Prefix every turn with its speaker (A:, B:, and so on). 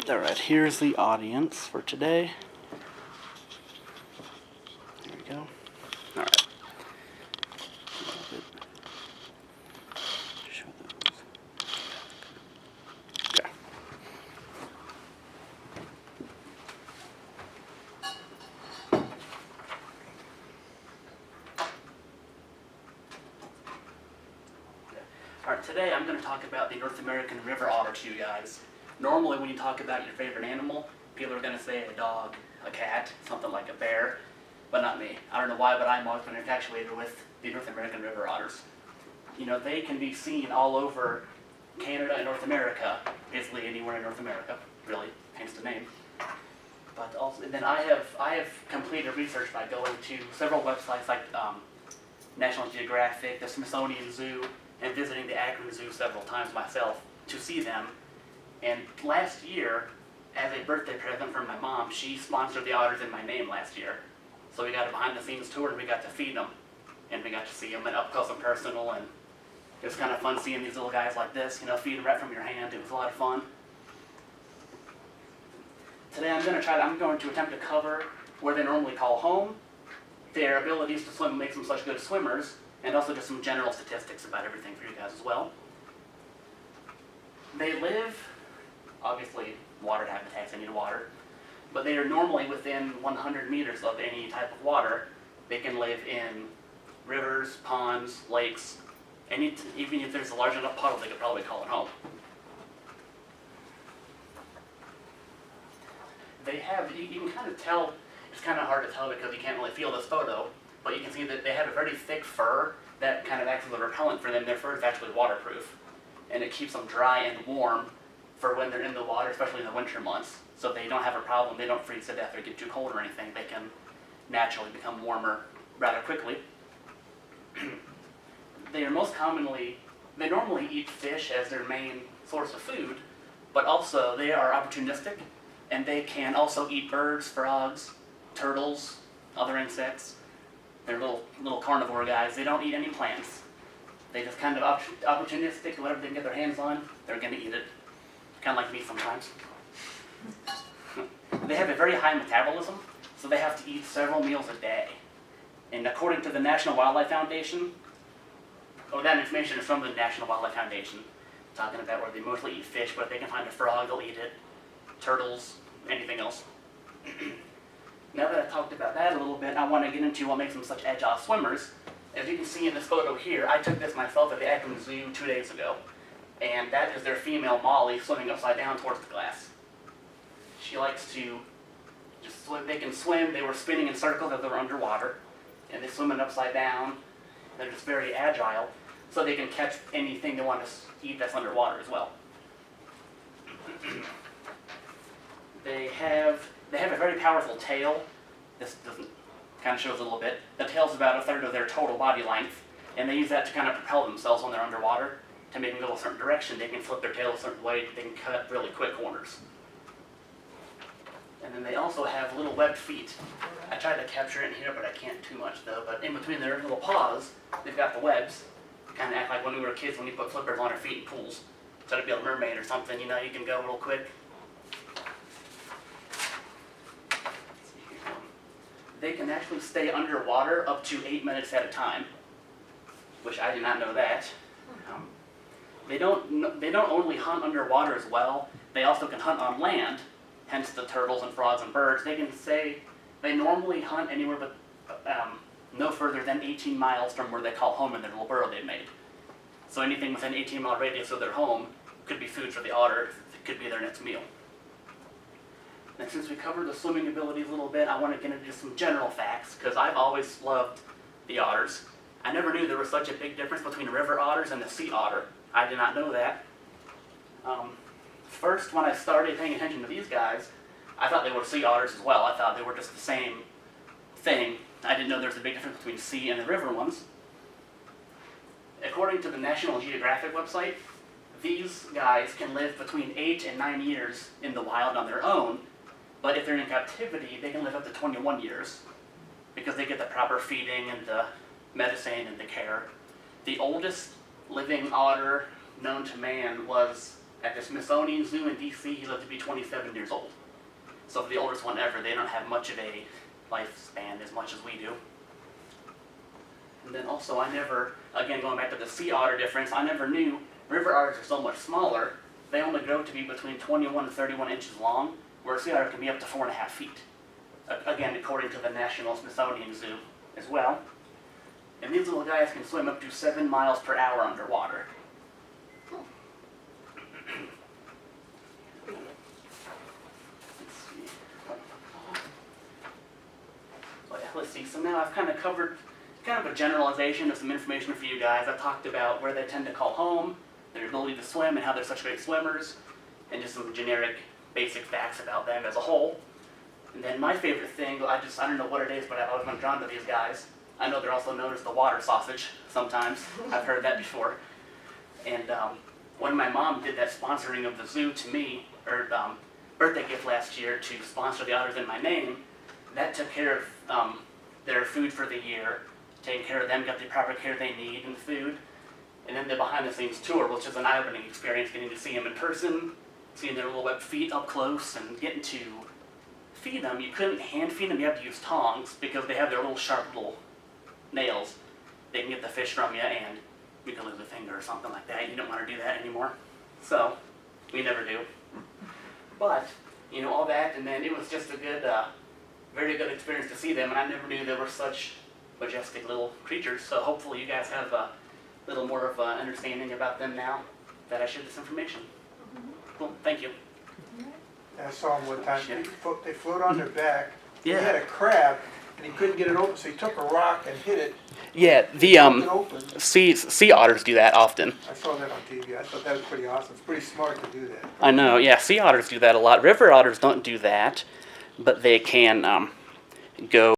A: Alright, here's the audience for today. There we go. Alright. Show those. Okay. Alright, today I'm going to talk about the North American river otter to you guys. Normally when you talk about your favorite animal, people are going to say a dog, a cat, something like a bear, but not me. I don't know why, but I'm always been infatuated with the North American river otters. You know, they can be seen all over Canada and North America, basically anywhere in North America, really, hence the name. But also, and then I have completed research by going to several websites like National Geographic, the Smithsonian Zoo, and visiting the Akron Zoo several times myself to see them. And last year, as a birthday present from my mom, she sponsored the otters in my name last year. So we got a behind-the-scenes tour and we got to feed them. And we got to see them up close and personal, and it was kind of fun seeing these little guys like this, you know, feed them right from your hand. It was a lot of fun. Today I'm going to attempt to cover where they normally call home, their abilities to swim makes them such good swimmers, and also just some general statistics about everything for you guys as well. They live, obviously, water habitats, they need water, but they are normally within 100 meters of any type of water. They can live in rivers, ponds, lakes, even if there's a large enough puddle, they could probably call it home. They have, you can kind of tell, it's kind of hard to tell because you can't really feel this photo, but you can see that they have a very thick fur that kind of acts as a repellent for them. Their fur is actually waterproof, and it keeps them dry and warm for when they're in the water, especially in the winter months. So they don't have a problem, they don't freeze to death or get too cold or anything. They can naturally become warmer rather quickly. They normally eat fish as their main source of food, but also they are opportunistic, and they can also eat birds, frogs, turtles, other insects. They're little carnivore guys. They don't eat any plants. They just kind of opportunistic, whatever they can get their hands on, they're going to eat it. Kind of like me sometimes. They have a very high metabolism, so they have to eat several meals a day. And according to the National Wildlife Foundation, that information is from the National Wildlife Foundation, talking about where they mostly eat fish, but if they can find a frog, they'll eat it. Turtles, anything else. Now that I've talked about that a little bit, I want to get into what makes them such agile swimmers. As you can see in this photo here, I took this myself at the Akron Zoo 2 days ago. And that is their female Molly swimming upside down towards the glass. She likes to just swim. They can swim. They were spinning in circles as they were underwater. And they're swimming upside down. They're just very agile, so they can catch anything they want to eat that's underwater as well. They have a very powerful tail. This kind of shows a little bit. The tail's about a third of their total body length, and they use that to kind of propel themselves when they're underwater. To make them go a certain direction, they can flip their tail a certain way. They can cut really quick corners. And then they also have little webbed feet. I tried to capture it in here, but I can't too much though. But in between their little paws, they've got the webs. Kind of act like when we were kids when you put flippers on our feet in pools. Try to be a mermaid or something, you know, you can go real quick. They can actually stay underwater up to 8 minutes at a time, which I did not know that. They don't only hunt underwater as well. They also can hunt on land, hence the turtles and frogs and birds. They normally hunt anywhere but no further than 18 miles from where they call home in their little burrow they've made. So anything within 18-mile radius of their home could be food for the otter. It could be their next meal. And since we covered the swimming abilities a little bit, I want to get into some general facts, because I've always loved the otters. I never knew there was such a big difference between river otters and the sea otter. I did not know that. First, when I started paying attention to these guys, I thought they were sea otters as well. I thought they were just the same thing. I didn't know there was a big difference between sea and the river ones. According to the National Geographic website, these guys can live between 8 and 9 years in the wild on their own, but if they're in captivity, they can live up to 21 years because they get the proper feeding and the medicine and the care. The oldest living otter known to man was At the Smithsonian Zoo in D.C., he lived to be 27 years old. So for the oldest one ever, they don't have much of a lifespan as much as we do. And then also again going back to the sea otter difference, I never knew river otters are so much smaller. They only grow to be between 21 and 31 inches long, where a sea otter can be up to 4.5 feet. Again, according to the National Smithsonian Zoo as well. And these little guys can swim up to 7 miles per hour underwater. Let's see, so now I've kind of covered kind of a generalization of some information for you guys. I've talked about where they tend to call home, their ability to swim and how they're such great swimmers, and just some generic basic facts about them as a whole. And then my favorite thing, I don't know what it is, but I've always been drawn to these guys. I know they're also known as the water sausage sometimes. I've heard that before. And when my mom did that sponsoring of the zoo to me, her birthday gift last year to sponsor the otters in my name, that took care of their food for the year, taking care of them, got the proper care they need and food. And then the behind-the-scenes tour, which is an eye-opening experience, getting to see them in person, seeing their little web feet up close, and getting to feed them. You couldn't hand feed them, you have to use tongs, because they have their little sharp little nails. They can get the fish from you, and you can lose a finger or something like that. You don't want to do that anymore. So, we never do. But, all that, and then it was just a good, very good experience to see them, and I never knew they were such majestic little creatures. So hopefully you guys have a little more of an understanding about them now that I shared this information. Cool, thank you.
B: I saw him one time, they float on their back.
A: Yeah.
B: He had a crab, and he couldn't get it open, so he took a rock and hit it.
A: Yeah, the sea otters do that often.
B: I saw that on TV. I thought that was pretty awesome. It's pretty smart to do that.
A: I know, yeah, sea otters do that a lot. River otters don't do that, but they can go